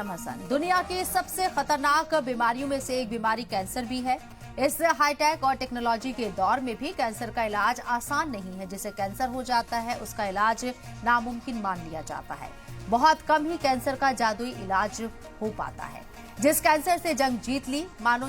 सनम हसन। दुनिया की सबसे खतरनाक बीमारियों में से एक बीमारी कैंसर भी है। इस हाईटेक और टेक्नोलॉजी के दौर में भी कैंसर का इलाज आसान नहीं है। जिसे कैंसर हो जाता है उसका इलाज नामुमकिन मान लिया जाता है। बहुत कम ही कैंसर का जादुई इलाज हो पाता है। जिस कैंसर से जंग जीत ली, मानो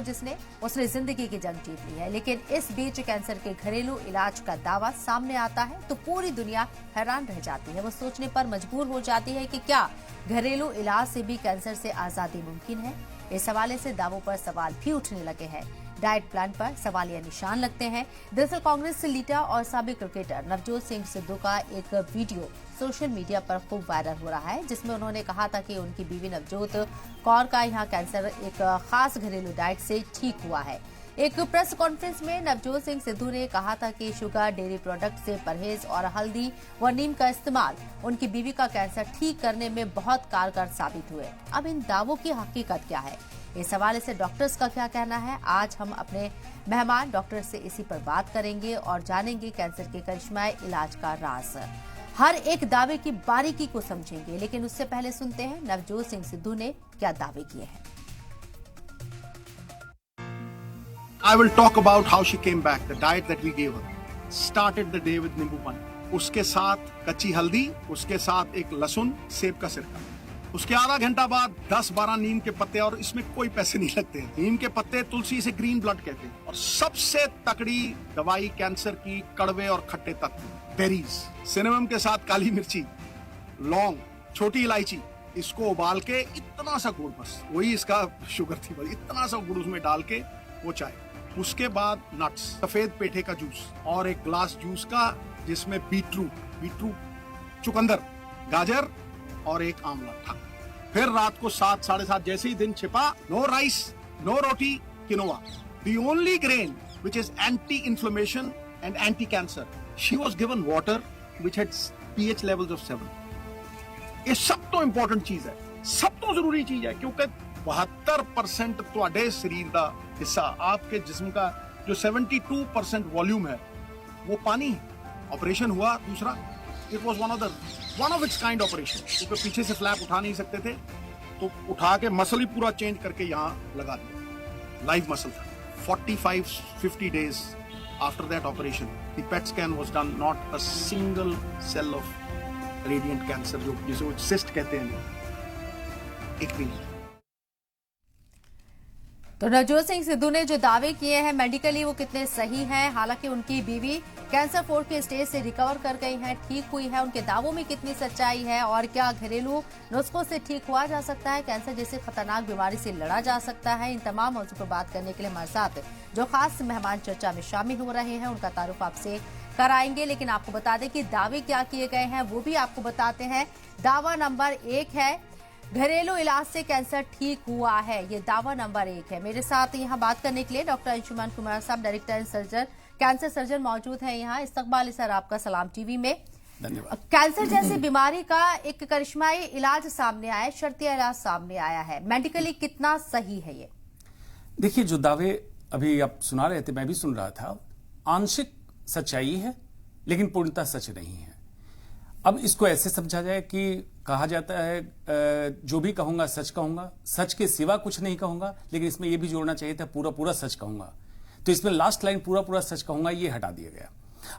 उसने जिंदगी की जंग जीत ली है। लेकिन इस बीच कैंसर के घरेलू इलाज का दावा सामने आता है तो पूरी दुनिया हैरान रह जाती है। वो सोचने पर मजबूर हो जाती है कि क्या घरेलू इलाज से भी कैंसर से आजादी मुमकिन है। इस हवाले से दावों पर सवाल भी उठने लगे हैं। डाइट प्लान पर सवालिया निशान लगते हैं। दरअसल कांग्रेस लीडर और साबिक क्रिकेटर नवजोत सिंह सिद्धू का एक वीडियो सोशल मीडिया पर खूब वायरल हो रहा है, जिसमें उन्होंने कहा था कि उनकी बीवी नवजोत कौर का यहां कैंसर एक खास घरेलू डाइट से ठीक हुआ है। एक प्रेस कॉन्फ्रेंस में नवजोत सिंह सिद्धू ने कहा था कि शुगर, डेयरी प्रोडक्ट से परहेज और हल्दी व नीम का इस्तेमाल उनकी बीवी का कैंसर ठीक करने में बहुत कारगर साबित हुए। अब इन दावों की हकीकत क्या है, इस हवाले से डॉक्टर्स का क्या कहना है, आज हम अपने मेहमान डॉक्टर से इसी पर बात करेंगे और जानेंगे कैंसर के करिश्माई इलाज का राज। हर एक दावे की बारीकी को समझेंगे, लेकिन उससे पहले सुनते हैं नवजोत सिंह सिद्धू ने क्या दावे किए हैं। I will talk about how she came back, the diet that we gave her. Started the day with नींबू पानी, उसके साथ कच्ची हल्दी, उसके साथ एक लहसुन, सेब का सिरका। उसके आधा घंटा बाद 10-12 नीम के पत्ते, और इसमें कोई पैसे नहीं लगते। नीम के पत्ते तुलसी से ग्रीन ब्लड कहते हैं। और सबसे तकड़ी दवाई कैंसर की, कड़वे और खट्टे तत्व, बेरीज, सिनेमम के साथ काली मिर्ची, लौंग, छोटी इलायची, इसको उबाल के इतना सा गुड़, बस वही इसका शुगर थी, बस इतना सा गुड़ उसमें डाल के वो चाय। उसके बाद नट्स, सफेद पेठे का जूस और एक ग्लास जूस का जिसमें बीटरूट, चुकंदर, गाजर और एक आंवला था। फिर रात को 7, 7:30 जैसे ही दिन छिपा, no rice, no roti, quinoa, the only grain which is anti inflammation and anti cancer. She was given water which had pH levels of 7। ये सब तो इंपॉर्टेंट चीज है, सब तो जरूरी चीज है, क्योंकि 72% ਤੁਹਾਡੇ शरीर का हिस्सा, आपके जिस्म का जो 72% वॉल्यूम है वो पानी है। ऑपरेशन हुआ दूसरा, it was one of its kind operation, क्योंकि पीछे से फ्लैप उठा नहीं सकते थे, तो उठा के मसल ही पूरा चेंज करके यहाँ लगा दिया, लाइव मसल था। 45-50 days after that operation, the PET scan was done, not a single cell of radiant cancer, जो जिसे वो cyst कहते हैं, एक भी नहीं। तो नवजोत सिंह सिद्धू ने जो दावे किए हैं मेडिकली वो कितने सही हैं। हालांकि उनकी बीवी कैंसर 4 के स्टेज से रिकवर कर गई हैं, ठीक हुई है। उनके दावों में कितनी सच्चाई है और क्या घरेलू नुस्खों से ठीक हुआ जा सकता है, कैंसर जैसी खतरनाक बीमारी से लड़ा जा सकता है, इन तमाम मौजूद पर बात करने के लिए हमारे साथ जो खास मेहमान चर्चा में शामिल हो रहे हैं उनका तारुफ आपसे कराएंगे। लेकिन आपको बता दें कि दावे क्या किए गए हैं वो भी आपको बताते हैं। दावा नंबर 1 है, घरेलू इलाज से कैंसर ठीक हुआ है, ये दावा नंबर 1 है। मेरे साथ यहाँ बात करने के लिए डॉक्टर अंशुमान कुमार साहब, director and surgeon, cancer surgeon मौजूद हैं यहाँ। इस्तकबाल सर, आपका सलाम टीवी में। धन्यवाद। कैंसर जैसी बीमारी का एक करिश्माई इलाज सामने आया, शर्तिया इलाज सामने आया है, मेडिकली कितना सही है ये? देखिए, जो दावे अभी आप सुना रहे थे, मैं भी सुन रहा था, आंशिक सच्चाई है लेकिन पूर्णतः सच नहीं है। अब इसको ऐसे समझा जाए कि कहा जाता है जो भी कहूंगा सच कहूंगा, सच के सिवा कुछ नहीं कहूंगा, लेकिन इसमें यह भी जोड़ना चाहिए था पूरा सच कहूंगा। तो इसमें लास्ट लाइन पूरा सच कहूंगा ये हटा दिया गया।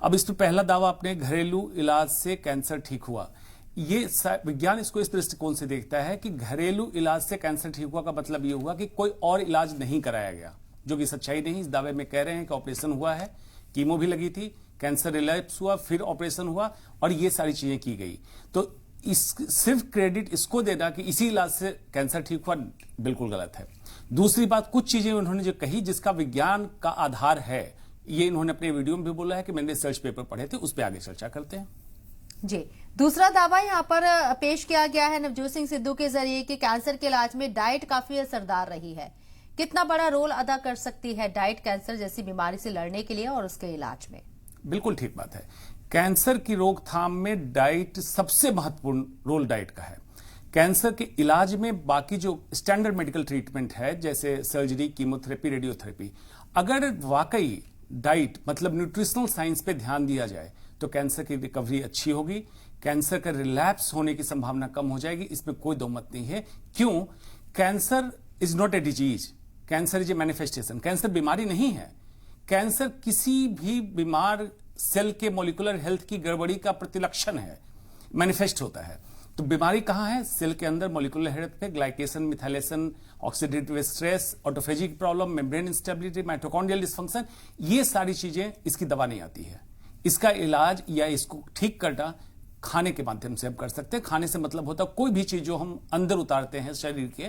अब इसमें पहला दावा अपने घरेलू इलाज से कैंसर ठीक हुआ, ये विज्ञान इसको इस दृष्टिकोण से देखता है कि घरेलू इलाज से कैंसर ठीक हुआ का मतलब ये हुआ कि कोई और इलाज नहीं कराया गया, जो कि सच्चाई नहीं। इस दावे में कह रहे हैं कि ऑपरेशन हुआ है, कीमो भी लगी थी, कैंसर रिलैप्स हुआ, फिर ऑपरेशन हुआ और ये सारी चीजें की गई। तो सिर्फ क्रेडिट इसको देना कि इसी इलाज से कैंसर ठीक हुआ, बिल्कुल गलत है। दूसरी बात, कुछ चीजें उन्होंने जो कही जिसका विज्ञान का आधार है, ये इन्होंने अपने वीडियो में भी बोला है कि मैंने रिसर्च पेपर पढ़े थे, उस पर आगे चर्चा करते हैं। जी, दूसरा दावा यहाँ पर पेश किया गया है नवजोत सिंह सिद्धू के जरिए कि कैंसर के इलाज में डाइट काफी असरदार रही है। कितना बड़ा रोल अदा कर सकती है डाइट कैंसर जैसी बीमारी से लड़ने के लिए और उसके इलाज में? बिल्कुल ठीक बात है। कैंसर की रोकथाम में डाइट सबसे महत्वपूर्ण रोल डाइट का है। कैंसर के इलाज में बाकी जो स्टैंडर्ड मेडिकल ट्रीटमेंट है, जैसे सर्जरी, कीमोथेरेपी, रेडियोथेरेपी, अगर वाकई डाइट मतलब न्यूट्रिशनल साइंस पे ध्यान दिया जाए तो कैंसर की रिकवरी अच्छी होगी। कैंसर का रिलैप्स होने की संभावना कम हो जाएगी, इसमें कोई दो मत नहीं है। क्यों? Cancer is not a disease, cancer is a manifestation. Cancer बीमारी नहीं है, कैंसर किसी भी बीमार सेल के मॉलिक्यूलर हेल्थ की गड़बड़ी का प्रतिलक्षण है, मैनिफेस्ट होता है। तो बीमारी कहां है? सेल के अंदर मॉलिक्यूलर हेल्थ पे glycation, methylation, oxidative stress, autophagic problem, membrane instability, mitochondrial dysfunction, ये सारी चीजें इसकी दवा नहीं आती है। इसका इलाज या इसको ठीक करना खाने के माध्यम से हम कर सकते हैं। खाने से मतलब होता है कोई भी चीज जो हम अंदर उतारते हैं शरीर के,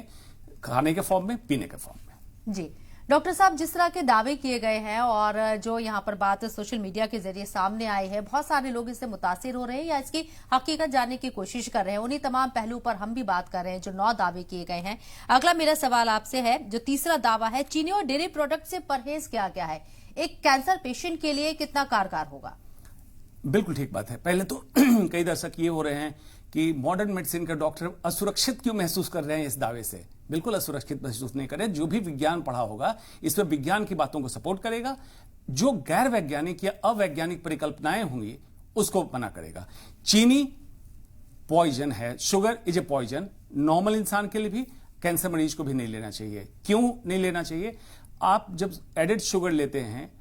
खाने के फॉर्म में, पीने के फॉर्म में। जी डॉक्टर साहब, जिस तरह के दावे किए गए हैं और जो यहाँ पर बात सोशल मीडिया के जरिए सामने आई है, बहुत सारे लोग इससे मुतासिर हो रहे हैं या इसकी हकीकत जानने की कोशिश कर रहे हैं। उन्हीं तमाम पहलू पर हम भी बात कर रहे हैं जो 9 दावे किए गए हैं। अगला मेरा सवाल आपसे है, जो तीसरा दावा है, चीनी और डेयरी प्रोडक्ट से परहेज क्या क्या है, एक कैंसर पेशेंट के लिए कितना कारगर होगा? बिल्कुल ठीक बात है। पहले तो कई दर्शक ये हो रहे हैं कि मॉडर्न मेडिसिन का डॉक्टर असुरक्षित क्यों महसूस कर रहे हैं इस दावे से। बिल्कुल असुरक्षित महसूस नहीं करें। जो भी विज्ञान पढ़ा होगा इसमें विज्ञान की बातों को सपोर्ट करेगा, जो गैर वैज्ञानिक या अवैज्ञानिक परिकल्पनाएं होंगी उसको मना करेगा। चीनी पॉइजन है, sugar is a poison, normal इंसान के लिए भी, कैंसर मरीज को भी नहीं लेना चाहिए। क्यों नहीं लेना चाहिए? आप जब एडेड शुगर लेते हैं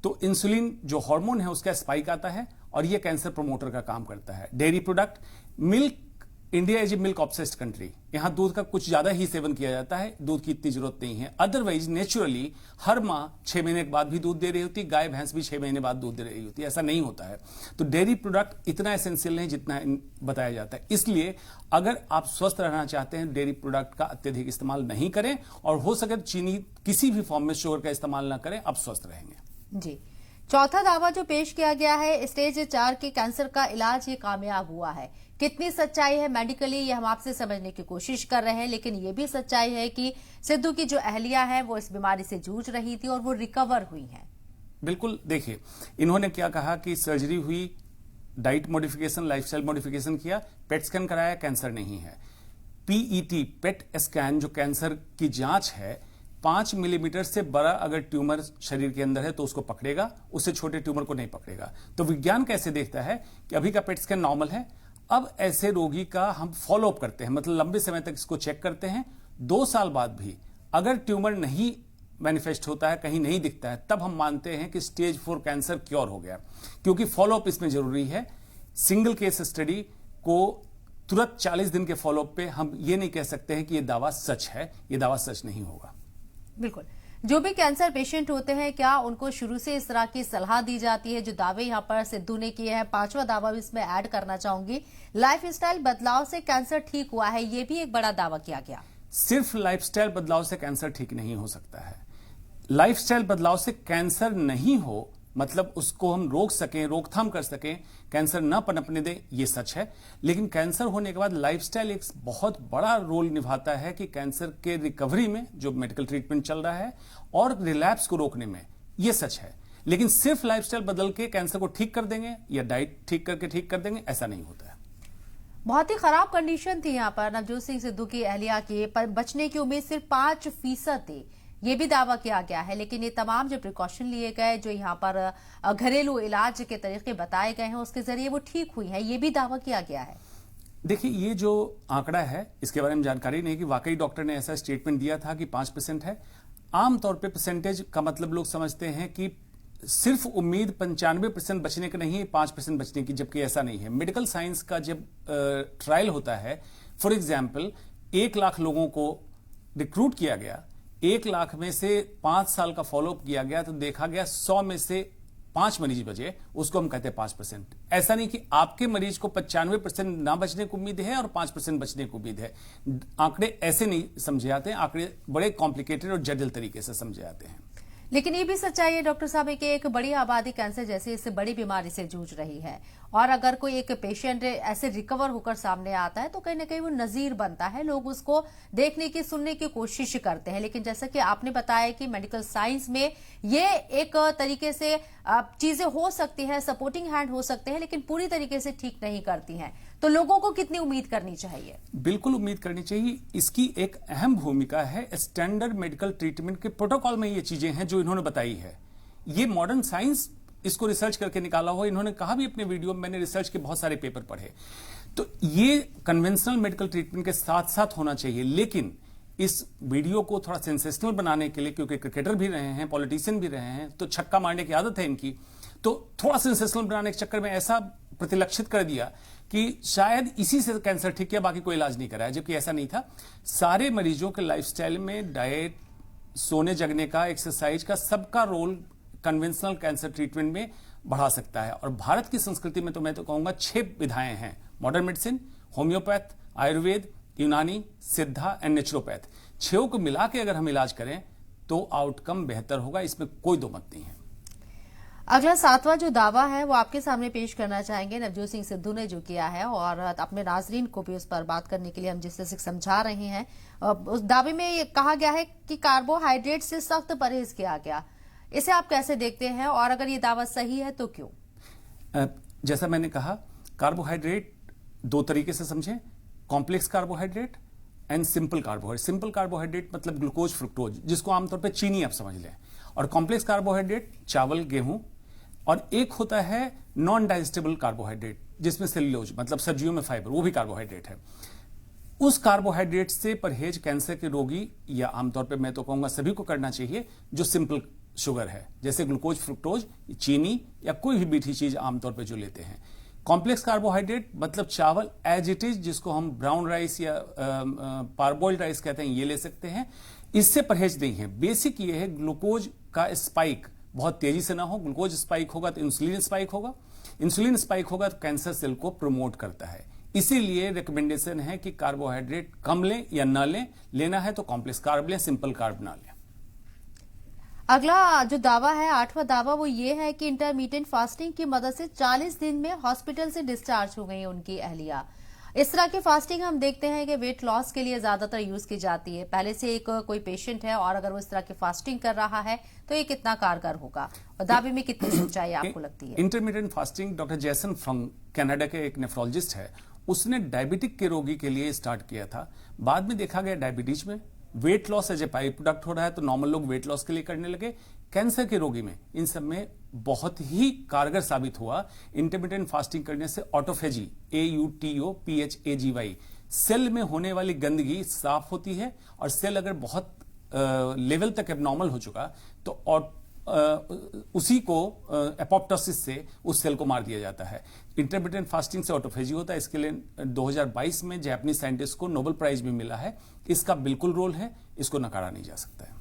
तो इंसुलिन जो हार्मोन है उसका स्पाइक आता है और यह कैंसर प्रमोटर का काम करता है। Dairy product, milk, India is a milk obsessed country, यहां दूध का कुछ ज्यादा ही सेवन किया जाता है, दूध की इतनी जरूरत नहीं है। अदरवाइज नेचुरली हर मां 6 महीने के बाद भी दूध दे रही होती, गाय भैंस भी 6 महीने बाद दूध दे रही होती है, ऐसा नहीं होता है। तो डेयरी प्रोडक्ट इतना एसेंशियल नहीं जितना बताया जाता है। इसलिए अगर आप स्वस्थ रहना चाहते हैं, डेयरी प्रोडक्ट का अत्यधिक इस्तेमाल नहीं करें और हो सके तो चीनी किसी भी फॉर्म में शुगर का इस्तेमाल ना करें, आप स्वस्थ रहेंगे। जी, चौथा दावा जो पेश किया गया है, स्टेज 4 के कैंसर का इलाज ये कामयाब हुआ है। कितनी सच्चाई है मेडिकली, ये हम आपसे समझने की कोशिश कर रहे हैं, लेकिन ये भी सच्चाई है कि सिद्धू की जो अहलिया है वो इस बीमारी से जूझ रही थी और वो रिकवर हुई है। बिल्कुल, देखिए इन्होंने क्या कहा कि सर्जरी हुई, डाइट मॉडिफिकेशन, लाइफस्टाइल मॉडिफिकेशन किया, पेट स्कैन कराया, कैंसर नहीं है। पीईटी, पेट स्कैन, जो कैंसर की जांच है, 5 मिलीमीटर से बड़ा अगर ट्यूमर शरीर के अंदर है तो उसको पकड़ेगा, उससे छोटे ट्यूमर को नहीं पकड़ेगा। तो विज्ञान कैसे देखता है कि अभी का पेट स्कैन नॉर्मल है, अब ऐसे रोगी का हम फॉलो अप करते हैं, मतलब लंबे समय तक इसको चेक करते हैं। 2 साल बाद भी अगर ट्यूमर नहीं मैनिफेस्ट होता है, कहीं नहीं दिखता है, तब हम मानते हैं कि स्टेज 4 कैंसर क्योर हो गया, क्योंकि फॉलो अप इसमें जरूरी है। सिंगल केस स्टडी को तुरंत 40 दिन के फॉलो अप पे हम ये नहीं कह सकते हैं कि ये दावा सच है, ये दावा सच नहीं होगा। बिल्कुल, जो भी कैंसर पेशेंट होते हैं, क्या उनको शुरू से इस तरह की सलाह दी जाती है जो दावे यहाँ पर सिद्धू ने किए हैं? 5वां दावा भी इसमें ऐड करना चाहूंगी, लाइफस्टाइल बदलाव से कैंसर ठीक हुआ है, ये भी एक बड़ा दावा किया गया। सिर्फ लाइफस्टाइल बदलाव से कैंसर ठीक नहीं हो सकता है। लाइफस्टाइल बदलाव से कैंसर नहीं हो, मतलब उसको हम रोक सकें, रोकथाम कर सकें, कैंसर न पनपने दें, ये सच है। लेकिन कैंसर होने के बाद लाइफस्टाइल एक बहुत बड़ा रोल निभाता है कि कैंसर के रिकवरी में, जो मेडिकल ट्रीटमेंट चल रहा है, और रिलैप्स को रोकने में, ये सच है। लेकिन सिर्फ लाइफस्टाइल बदल के कैंसर को ठीक कर देंगे या डाइट ठीक करके ठीक कर देंगे, ऐसा नहीं होता है। बहुत ही खराब कंडीशन थी यहाँ पर नवजोत सिंह सिद्धू की अहलिया की, पर बचने की उम्मीद सिर्फ 5% थी, ये भी दावा किया गया है। लेकिन ये तमाम जो प्रिकॉशन लिए गए, जो यहाँ पर घरेलू इलाज के तरीके बताए गए हैं, उसके जरिए वो ठीक हुई है, ये भी दावा किया गया है। देखिए, ये जो आंकड़ा है इसके बारे में जानकारी नहीं कि वाकई डॉक्टर ने ऐसा स्टेटमेंट दिया था कि 5% है। आमतौर पे परसेंटेज का मतलब लोग समझते हैं कि सिर्फ उम्मीद 95% बचने की नहीं है, 5% बचने की, जबकि ऐसा नहीं है। मेडिकल साइंस का जब ट्रायल होता है, फॉर एग्जाम्पल 1 लाख लोगों को रिक्रूट किया गया, 1 लाख में से 5 साल का फॉलोअप किया गया तो देखा गया 100 में से 5 मरीज बचे, उसको हम कहते हैं 5%। ऐसा नहीं कि आपके मरीज को 95% ना बचने की उम्मीद है और 5% बचने की उम्मीद है। आंकड़े ऐसे नहीं समझे जाते हैं, आंकड़े बड़े कॉम्प्लिकेटेड और जटिल तरीके से समझे जाते हैं। लेकिन ये भी सच्चाई है डॉक्टर साहब कि एक बड़ी आबादी कैंसर जैसी इससे बड़ी बीमारी से जूझ रही है, और अगर कोई एक पेशेंट ऐसे रिकवर होकर सामने आता है तो कहीं ना कहीं वो नजीर बनता है, लोग उसको देखने की, सुनने की कोशिश करते हैं। लेकिन जैसा कि आपने बताया कि मेडिकल साइंस में ये एक तरीके से चीजें हो सकती है, सपोर्टिंग हैंड हो सकते हैं, लेकिन पूरी तरीके से ठीक नहीं करती हैं। तो लोगों को कितनी उम्मीद करनी चाहिए? बिल्कुल उम्मीद करनी चाहिए। इसकी एक अहम भूमिका है स्टैंडर्ड मेडिकल ट्रीटमेंट के प्रोटोकॉल में, ये चीजें हैं जो इन्होंने बताई है। ये मॉडर्न साइंस इसको रिसर्च करके निकाला हो। इन्होंने कहा भी अपने वीडियो में, मैंने रिसर्च के बहुत सारे पेपर पढ़े। तो ये कन्वेंशनल मेडिकल ट्रीटमेंट के साथ साथ होना चाहिए, लेकिन इस वीडियो को थोड़ा सेंसेशनल बनाने के लिए, क्योंकि क्रिकेटर भी रहे हैं, पॉलिटिशियन भी रहे हैं, तो छक्का मारने की आदत है इनकी, तो थोड़ा सेंसेशनल बनाने के चक्कर में ऐसा प्रतिलक्षित कर दिया कि शायद इसी से कैंसर ठीक किया, बाकी कोई इलाज नहीं कराया, जबकि ऐसा नहीं था। सारे मरीजों के लाइफस्टाइल में डाइट, सोने जगने का, एक्सरसाइज का, सबका रोल कन्वेंशनल कैंसर ट्रीटमेंट में बढ़ा सकता है। और भारत की संस्कृति में तो मैं तो कहूंगा 6 विधाएं हैं: मॉडर्न मेडिसिन, होम्योपैथ, आयुर्वेद, यूनानी, सिद्धा एंड नेचुरोपैथ। 6 को मिला के अगर हम इलाज करें तो आउटकम बेहतर होगा, इसमें कोई दो मत नहीं है। अगला 7वां जो दावा है वो आपके सामने पेश करना चाहेंगे नवजोत सिंह सिद्धू ने जो किया है, और अपने नाजरीन को भी उस पर बात करने के लिए हम जिस तरह से समझा रहे हैं। उस दावे में ये कहा गया है कि कार्बोहाइड्रेट से सख्त परहेज किया गया। इसे आप कैसे देखते हैं, और अगर ये दावा सही है तो क्यों? जैसा मैंने कहा, कार्बोहाइड्रेट 2 तरीके से समझें: complex carbohydrate and simple carbohydrate. Simple carbohydrate मतलब ग्लूकोज, फ्रुक्टोज, जिसको आमतौर पर चीनी आप समझ लें। और कॉम्प्लेक्स कार्बोहाइड्रेट चावल, गेहूं, और एक होता है नॉन डाइजेस्टेबल कार्बोहाइड्रेट, जिसमें सेल्यूलोज मतलब सब्जियों में फाइबर, वो भी कार्बोहाइड्रेट है। उस कार्बोहाइड्रेट से परहेज कैंसर के रोगी, या आमतौर पे मैं तो कहूंगा सभी को करना चाहिए, जो सिंपल शुगर है, जैसे ग्लूकोज, फ्रुक्टोज, चीनी या कोई भी मीठी चीज आमतौर पे जो लेते हैं। कॉम्प्लेक्स कार्बोहाइड्रेट मतलब चावल एज इट इज, जिसको हम ब्राउन राइस या पारबॉइल्ड राइस कहते हैं, ये ले सकते हैं। इससे परहेज नहीं है। बेसिक ये है ग्लूकोज का स्पाइक बहुत तेजी से ना हो। ग्लूकोज स्पाइक होगा तो इंसुलिन स्पाइक होगा, इंसुलिन स्पाइक होगा तो कैंसर सेल को प्रमोट करता है। इसीलिए रिकमेंडेशन है कि कार्बोहाइड्रेट कम लें या ना लें, लेना है तो कॉम्प्लेक्स कार्ब लें, सिंपल कार्ब ना लें। अगला जो दावा है, 8वां दावा, वो ये है कि इंटरमीडिएट फास्टिंग की मदद से 40 दिन में हॉस्पिटल से डिस्चार्ज हो गई उनकी अहलिया। इस तरह की फास्टिंग हम देखते हैं कि वेट लॉस के लिए ज्यादातर यूज की जाती है। पहले से एक कोई पेशेंट है और अगर वो इस तरह की फास्टिंग कर रहा है तो ये कितना कारगर होगा, और दावे में कितनी सच्चाई आपको लगती है? इंटरमीडिएट फास्टिंग डॉक्टर जैसन फंग, कनाडा के एक नेफ्रोलॉजिस्ट है, उसने डायबिटिक के रोगी के लिए स्टार्ट किया था। बाद में देखा गया डायबिटीज में weight loss as a by product हो रहा है, तो नॉर्मल लोग वेट लॉस के लिए करने लगे। कैंसर के रोगी में इन सब में बहुत ही कारगर साबित हुआ। इंटरमिटेंट फास्टिंग करने से ऑटोफेजी, AUTOPHAGY, सेल में होने वाली गंदगी साफ होती है, और सेल अगर बहुत लेवल तक एबनॉर्मल हो चुका तो उसी को एपोप्टोसिस से उस सेल को मार दिया जाता है। इंटरमिटेंट फास्टिंग से ऑटोफेजी होता है। इसके लिए 2022 में जापानीज साइंटिस्ट को नोबेल प्राइज भी मिला है। इसका बिल्कुल रोल है, इसको नकारा नहीं जा सकता है।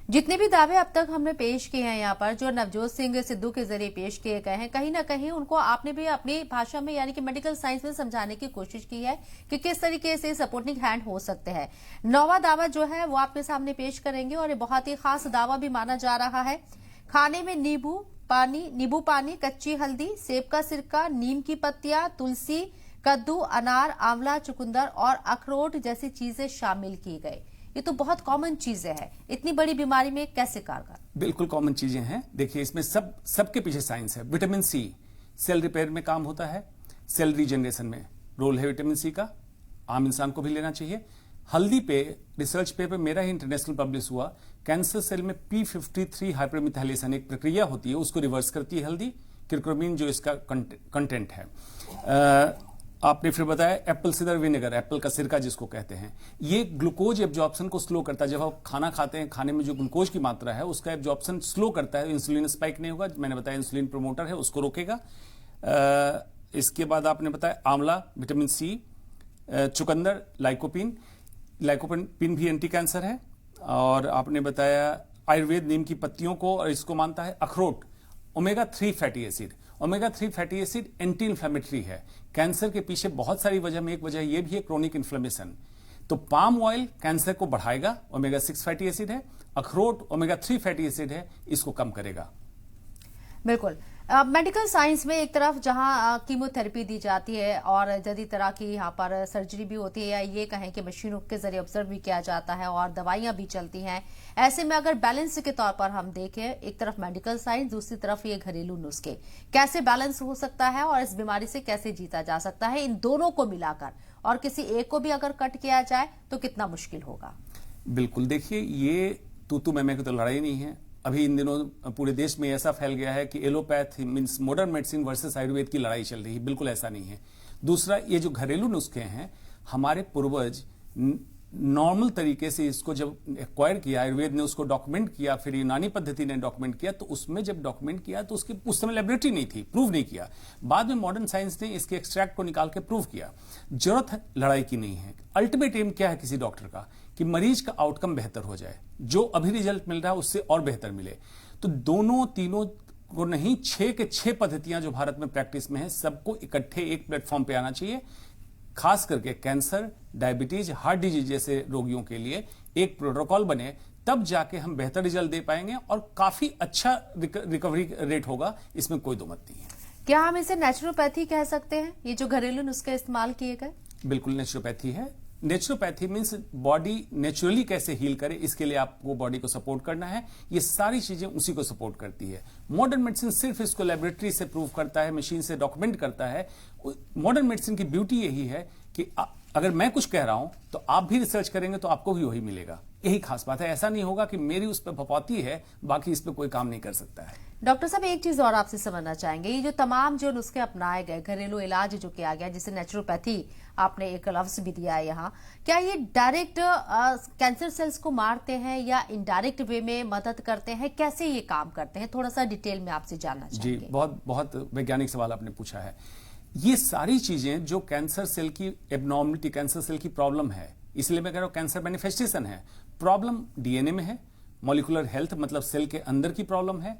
जितने भी दावे अब तक हमने पेश किए हैं यहाँ पर, जो नवजोत सिंह सिद्धू के जरिए पेश किए गए हैं, कहीं ना कहीं उनको आपने भी अपनी भाषा में यानी कि मेडिकल साइंस में समझाने की कोशिश की है कि किस तरीके से सपोर्टिंग हैंड हो सकते हैं। 9वां दावा जो है वो आपके सामने पेश करेंगे, और ये बहुत ही खास दावा भी माना जा रहा है। खाने में नींबू पानी, कच्ची हल्दी, सेब का सिरका, नीम की पत्तियां, तुलसी, कद्दू, अनार, आंवला, चुकंदर और अखरोट जैसी चीजें शामिल की गई। ये तो बहुत कॉमन चीजें हैं, इतनी बड़ी बीमारी में कैसे कारगर? बिल्कुल कॉमन चीजें हैं। देखिए, इसमें सबके पीछे साइंस है। विटामिन सी सेल रिपेयर में काम होता है, सेल रीजनरेशन में रोल है विटामिन सी का, आम इंसान को भी लेना चाहिए। हल्दी पे रिसर्च पेपर मेरा ही इंटरनेशनल पब्लिश हुआ, कैंसर सेल में P53 हाइपरमिथाइलेशन एक प्रक्रिया होती है, उसको रिवर्स करती है हल्दी, क्रिकोमीन जो इसका कंटेंट है। आपने फिर बताया एप्पल सिडर विनेगर, एप्पल का सिरका जिसको कहते हैं, ये ग्लूकोज एब्जॉर्प्शन को स्लो करता है। जब आप खाना खाते हैं, खाने में जो ग्लूकोज की मात्रा है उसका एब्जॉर्प्शन स्लो करता है, इंसुलिन स्पाइक नहीं होगा। मैंने बताया इंसुलिन प्रमोटर है, उसको रोकेगा। इसके बाद आपने बताया आंवला, विटामिन सी, चुकंदर, लाइकोपिन भी एंटी कैंसर है। और आपने बताया आयुर्वेद नीम की पत्तियों को और इसको मानता है। अखरोट omega 3 fatty acid, omega 3 fatty acid anti inflammatory है। कैंसर के पीछे बहुत सारी वजह में एक वजह यह भी है क्रोनिक इन्फ्लेमेशन। तो पाम ऑयल कैंसर को बढ़ाएगा, ओमेगा 6 फैटी एसिड है। अखरोट ओमेगा 3 फैटी एसिड है, इसको कम करेगा। बिल्कुल। मेडिकल साइंस में एक तरफ जहां कीमोथेरेपी दी जाती है और जदीद तरह की यहाँ पर सर्जरी भी होती है, या ये कहें कि मशीनों के जरिए ऑब्जर्व भी किया जाता है और दवाइयां भी चलती हैं। ऐसे में अगर बैलेंस के तौर पर हम देखें, एक तरफ मेडिकल साइंस, दूसरी तरफ ये घरेलू नुस्खे, कैसे बैलेंस हो सकता है और इस बीमारी से कैसे जीता जा सकता है इन दोनों को मिलाकर, और किसी एक को भी अगर कट किया जाए तो कितना मुश्किल होगा? बिल्कुल, देखिए, ये तू मैं की तो लड़ाई नहीं है। अभी इन दिनों पूरे देश में ऐसा फैल गया है कि allopath means modern medicine versus Ayurveda की लड़ाई चल रही है। बिल्कुल ऐसा नहीं है। दूसरा, ये जो घरेलू नुस्खे हैं, हमारे पूर्वज नॉर्मल तरीके से इसको जब एक्वायर किया, आयुर्वेद ने उसको डॉक्यूमेंट किया, फिर यूनानी पद्धति ने डॉक्यूमेंट किया, तो उसमें जब डॉक्यूमेंट किया तो उसकी उस समय लेबोरेटरी नहीं थी, प्रूव नहीं किया। बाद में मॉडर्न साइंस ने इसके एक्सट्रैक्ट को निकाल के प्रूव किया। जरूरत है लड़ाई की नहीं है। अल्टीमेट एम क्या है किसी डॉक्टर का, कि मरीज का आउटकम बेहतर हो जाए, जो अभी रिजल्ट मिल रहा है उससे और बेहतर मिले। तो दोनों तीनों को नहीं, 6 के 6 पद्धतियां जो भारत में प्रैक्टिस में है, सबको इकट्ठे एक प्लेटफॉर्म पे आना चाहिए। खास करके कैंसर, डायबिटीज, हार्ट डिजीज जैसे रोगियों के लिए एक प्रोटोकॉल बने, तब जाके हम बेहतर रिजल्ट दे पाएंगे और काफी अच्छा रिकवरी रेट होगा। इसमें कोई दो मत नहीं है। क्या हम इसे नेचुरोपैथी कह सकते हैं, ये जो घरेलू नुस्खे इस्तेमाल किए गए? बिल्कुल नेचुरोपैथी है। नेचुरोपैथी मीन्स बॉडी नेचुरली कैसे हील करे, इसके लिए आपको बॉडी को सपोर्ट करना है। ये सारी चीजें उसी को सपोर्ट करती है। मॉडर्न मेडिसिन सिर्फ इसको लेबोरेटरी से प्रूव करता है, मशीन से डॉक्यूमेंट करता है। मॉडर्न मेडिसिन की ब्यूटी यही है कि अगर मैं कुछ कह रहा हूं तो आप भी रिसर्च करेंगे तो आपको भी वही मिलेगा। यही खास बात है। ऐसा नहीं होगा कि मेरी उस पर भपौती है, बाकी इस पर कोई काम नहीं कर सकता है। डॉक्टर साहब, एक चीज और आपसे समझना चाहेंगे, ये जो तमाम जो नुस्खे अपनाए गए, घरेलू इलाज जो किया गया, जिसे नेचुरोपैथी आपने एक लफ्ज भी दिया है यहाँ, क्या ये डायरेक्ट कैंसर सेल्स को मारते हैं या इनडायरेक्ट वे में मदद करते हैं? कैसे ये काम करते हैं, थोड़ा सा डिटेल में आपसे जानना चाहेंगे। जी, बहुत बहुत वैज्ञानिक सवाल आपने पूछा है। ये सारी चीजें जो कैंसर सेल की एबनॉर्मलिटी, कैंसर सेल की प्रॉब्लम है, इसलिए मैं कह रहा हूं कैंसर मैनिफेस्टेशन है। प्रॉब्लम डीएनए में है, मॉलिक्यूलर हेल्थ मतलब सेल के अंदर की प्रॉब्लम है,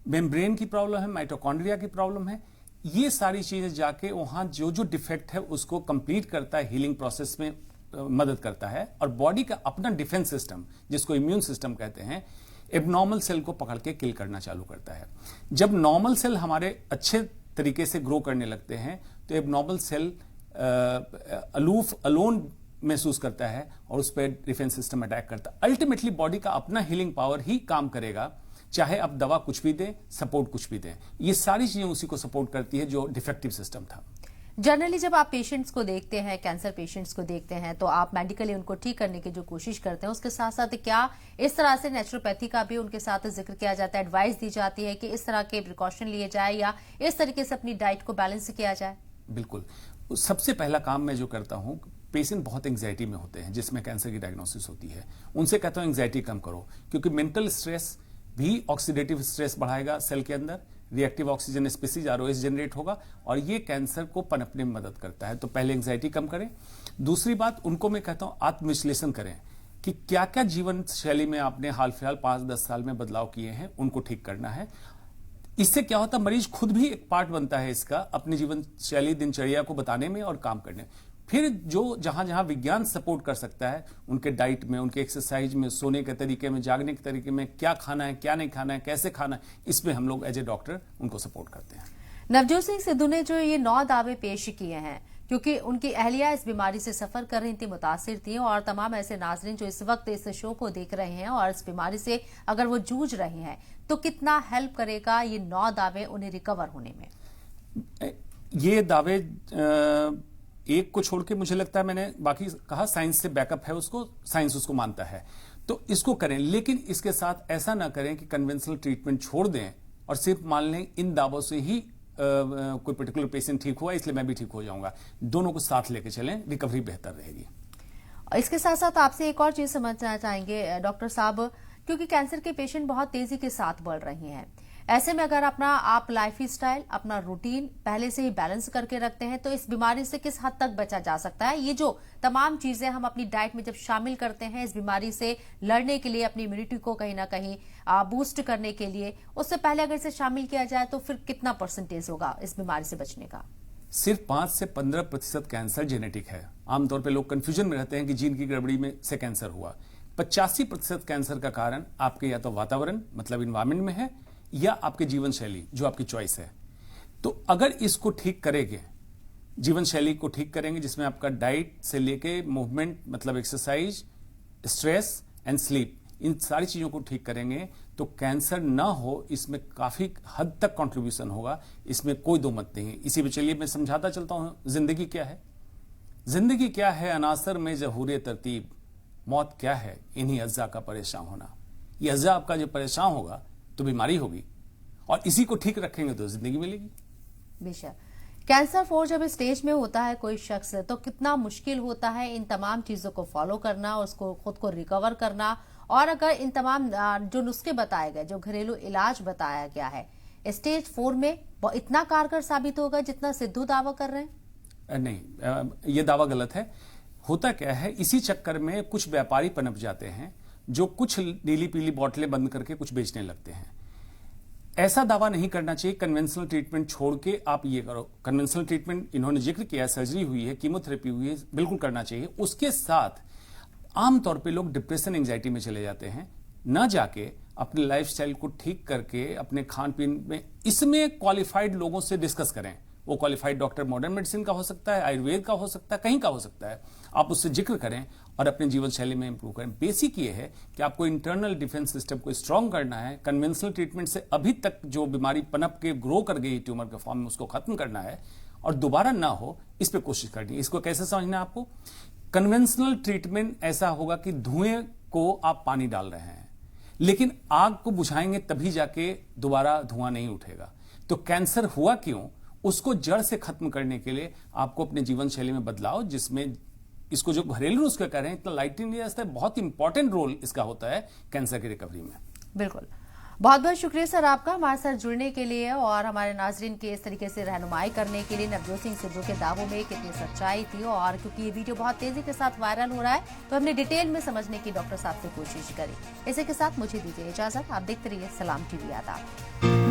मेम्ब्रेन की प्रॉब्लम है, माइटोकॉन्ड्रिया की प्रॉब्लम है। ये सारी चीजें जाके वहां जो जो डिफेक्ट है उसको कंप्लीट करता है, हीलिंग प्रोसेस में मदद करता है। और बॉडी का अपना डिफेंस सिस्टम, जिसको इम्यून सिस्टम कहते हैं, एबनॉर्मल सेल को पकड़ के किल करना चालू करता है। जब नॉर्मल सेल हमारे अच्छे तरीके से ग्रो करने लगते हैं तो एबनॉर्मल सेल अलूफ, अलोन महसूस करता है और उस पर डिफेंस सिस्टम अटैक करता है। अल्टीमेटली बॉडी का अपना हीलिंग पावर ही काम करेगा, चाहे आप दवा कुछ भी दें, सपोर्ट कुछ भी दें। ये सारी चीजें उसी को सपोर्ट करती है जो डिफेक्टिव सिस्टम था। जनरली जब आप पेशेंट्स को देखते हैं, कैंसर पेशेंट्स को देखते हैं, तो आप मेडिकली उनको ठीक करने की जो कोशिश करते हैं, उसके साथ साथ क्या इस तरह से नेचुरोपैथी का भी उनके साथ जिक्र किया जाता है, एडवाइस दी जाती है कि इस तरह के प्रिकॉशन लिए जाए या इस तरीके से अपनी डाइट को बैलेंस किया जाए? बिल्कुल। सबसे पहला काम मैं जो करता हूं, पेशेंट बहुत एंग्जाइटी में होते हैं जिसमें कैंसर की डायग्नोसिस होती है, उनसे कहता हूं एंग्जाइटी कम करो, क्योंकि मेंटल स्ट्रेस भी ऑक्सीडेटिव स्ट्रेस बढ़ाएगा सेल के अंदर, reactive oxygen species ROS generate होगा और ये कैंसर को पनपने में मदद करता है। तो पहले एंग्जाइटी कम करें। दूसरी बात, उनको मैं कहता हूं आत्मविश्लेषण करें कि क्या क्या जीवन शैली में आपने हाल फिलहाल 5-10 साल में बदलाव किए हैं, उनको ठीक करना है। इससे क्या होता है, मरीज खुद भी एक पार्ट बनता है इसका, अपनी जीवन शैली, दिनचर्या को बताने में और काम करने में। फिर जो जहां जहां विज्ञान सपोर्ट कर सकता है, उनके डाइट में, उनके एक्सरसाइज में, सोने के तरीके में, जागने के तरीके में, क्या खाना है, क्या नहीं खाना है, कैसे खाना है, इसमें हम लोग एज ए डॉक्टर उनको सपोर्ट करते हैं। नवजोत सिंह सिद्धू ने जो ये 9 दावे पेश किए हैं, क्योंकि उनकी अहलिया इस बीमारी से सफर कर रही थी, मुतासिर थी, और तमाम ऐसे नाजरीन जो इस वक्त इस शो को देख रहे हैं और इस बीमारी से अगर वो जूझ रहे हैं, तो कितना हेल्प करेगा ये 9 दावे उन्हें रिकवर होने में? ये दावे एक को छोड़ के मुझे लगता है, मैंने बाकी कहा साइंस से बैकअप है उसको, साइंस उसको मानता है, तो इसको करें। लेकिन इसके साथ ऐसा ना करें कि कन्वेंशनल ट्रीटमेंट छोड़ दें और सिर्फ मान लें इन दावों से ही कोई पर्टिकुलर पेशेंट ठीक हुआ इसलिए मैं भी ठीक हो जाऊंगा। दोनों को साथ लेके चलें, रिकवरी बेहतर रहेगी। इसके साथ साथ आपसे एक और चीज समझना चाहेंगे डॉक्टर साहब, क्योंकि कैंसर के पेशेंट बहुत तेजी के साथ बढ़ रहे हैं, ऐसे में अगर आप लाइफ स्टाइल, अपना रूटीन पहले से ही बैलेंस करके रखते हैं, तो इस बीमारी से किस हद तक बचा जा सकता है? ये जो तमाम चीजें हम अपनी डाइट में जब शामिल करते हैं इस बीमारी से लड़ने के लिए, अपनी इम्यूनिटी को कहीं ना कहीं बूस्ट करने के लिए, उससे पहले अगर इसे शामिल किया जाए तो फिर कितना परसेंटेज होगा इस बीमारी से बचने का? सिर्फ 5 से 15% कैंसर जेनेटिक है। आमतौर पर लोग कंफ्यूजन में रहते हैं कि जीन की गड़बड़ी में से कैंसर हुआ। 85% कैंसर का कारण आपके या तो वातावरण मतलब इन्वायरमेंट में है या आपके जीवन शैली जो आपकी चॉइस है। तो अगर इसको ठीक करेंगे, जीवन शैली को ठीक करेंगे जिसमें आपका डाइट से लेके मूवमेंट मतलब एक्सरसाइज, स्ट्रेस एंड स्लीप, इन सारी चीजों को ठीक करेंगे तो कैंसर ना हो, इसमें काफी हद तक कंट्रीब्यूशन होगा, इसमें कोई दो मत नहीं है। इसी पे चलिए मैं समझाता चलता हूं जिंदगी क्या है। जिंदगी क्या है, अनासर में जहूरे तरतीब, मौत क्या है, इन्हीं अज्जा का परेशान होना। ये अज़ा आपका जो परेशान होगा तो बीमारी होगी, और इसी को ठीक रखेंगे तो जिंदगी मिलेगी। बेशक कैंसर 4 जब स्टेज में होता है कोई शख्स, तो कितना मुश्किल होता है इन तमाम चीजों को फॉलो करना, उसको खुद को रिकवर करना, और अगर इन तमाम जो नुस्खे बताए गए, जो घरेलू इलाज बताया गया है, स्टेज 4 में वो इतना कारगर साबित होगा जितना सिद्धू दावा कर रहे हैं? नहीं, ये दावा गलत है। होता क्या है, इसी चक्कर में कुछ व्यापारी पनप जाते हैं जो कुछ नीली पीली बोतलें बंद करके कुछ बेचने लगते हैं। ऐसा दावा नहीं करना चाहिए कन्वेंशनल ट्रीटमेंट छोड़ के आप ये करो। कन्वेंशनल ट्रीटमेंट इन्होंने जिक्र किया, सर्जरी हुई है, कीमोथेरेपी हुई है, बिल्कुल करना चाहिए। उसके साथ आमतौर पे लोग डिप्रेशन एंजाइटी में चले जाते हैं, न जाके अपने लाइफस्टाइल को ठीक करके अपने खान पीन में, इसमें क्वालिफाइड लोगों से डिस्कस करें। वो क्वालिफाइड डॉक्टर मॉडर्न मेडिसिन का हो सकता है, आयुर्वेद का हो सकता है, कहीं का हो सकता है। आप उससे जिक्र करें और अपने जीवन शैली में इंप्रूव करें। बेसिक ये है कि आपको इंटरनल डिफेंस सिस्टम को स्ट्रांग करना है। कन्वेंशनल ट्रीटमेंट से अभी तक जो बीमारी पनप के ग्रो कर गई ट्यूमर के फॉर्म में, उसको खत्म करना है और दोबारा ना हो, इस पर कोशिश करनी है। इसको कैसे समझना है आपको? कन्वेंशनल ट्रीटमेंट ऐसा होगा कि धुएं को आप पानी डाल रहे हैं, लेकिन आग को बुझाएंगे तभी जाके दोबारा धुआं नहीं उठेगा। तो कैंसर हुआ क्यों, उसको जड़ से खत्म करने के लिए आपको अपने जीवन शैली में बदलाव, जिसमें इसको जो घरेलू नुस्खे कह रहे हैं, इतना लाइटली नहीं रहता है, बहुत इंपॉर्टेंट रोल इसका होता है कैंसर की रिकवरी में। बिल्कुल, बहुत बहुत शुक्रिया सर आपका हमारे साथ जुड़ने के लिए और हमारे नाजरीन के इस तरीके से रहनुमाई करने के लिए। नवजोत सिंह सिद्धू के दावों में कितनी सच्चाई थी, और क्योंकि ये वीडियो बहुत तेजी के साथ वायरल हो रहा है, तो हमने डिटेल में समझने की डॉक्टर साहब से कोशिश करी। इसी के साथ मुझे दीजिए इजाजत। आप देखते रहिए सलाम टीवी आदाब।